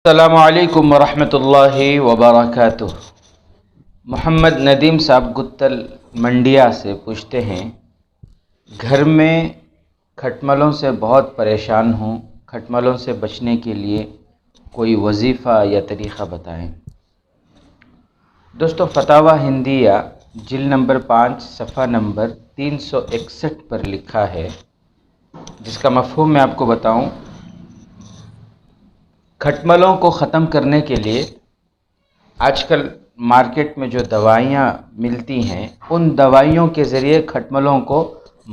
السلام علیکم ورحمۃ اللہ وبرکاتہ۔ محمد ندیم صاحب گتل منڈیا سے پوچھتے ہیں، گھر میں کھٹملوں سے بہت پریشان ہوں، کھٹملوں سے بچنے کے لیے کوئی وظیفہ یا طریقہ بتائیں۔ دوستو، فتاوی ہندیہ جلد نمبر 5 صفحہ نمبر 361 پر لکھا ہے، جس کا مفہوم میں آپ کو بتاؤں۔ کھٹملوں کو ختم کرنے کے لیے آج کل مارکیٹ میں جو دوائیاں ملتی ہیں، ان دوائیوں کے ذریعے کھٹملوں کو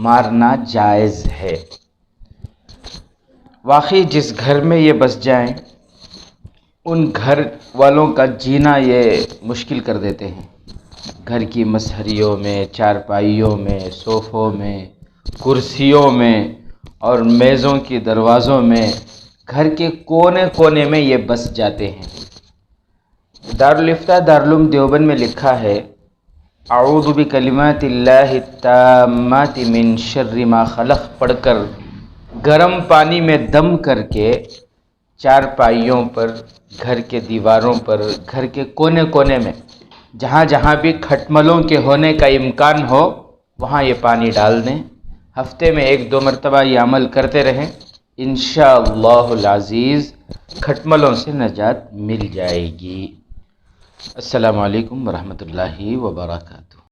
مارنا جائز ہے۔ واقعی جس گھر میں یہ بس جائیں، ان گھر والوں کا جینا یہ مشکل کر دیتے ہیں۔ گھر کی مصہریوں میں، چارپائیوں میں، صوفوں میں، کرسیوں میں اور میزوں کی دروازوں میں، گھر کے کونے کونے میں یہ بس جاتے ہیں۔ دارالفتاء دارالعلوم دیوبند میں لکھا ہے، اعوذ بکلمات اللہ التامات من شر ما خلق پڑھ کر گرم پانی میں دم کر کے چارپائیوں پر، گھر کے دیواروں پر، گھر کے کونے کونے میں جہاں جہاں بھی کھٹملوں کے ہونے کا امکان ہو، وہاں یہ پانی ڈال دیں۔ ہفتے میں 1-2 مرتبہ یہ عمل کرتے رہیں، انشاءاللہ العزیز کھٹملوں سے نجات مل جائے گی۔ السلام علیکم ورحمۃ اللہ وبرکاتہ۔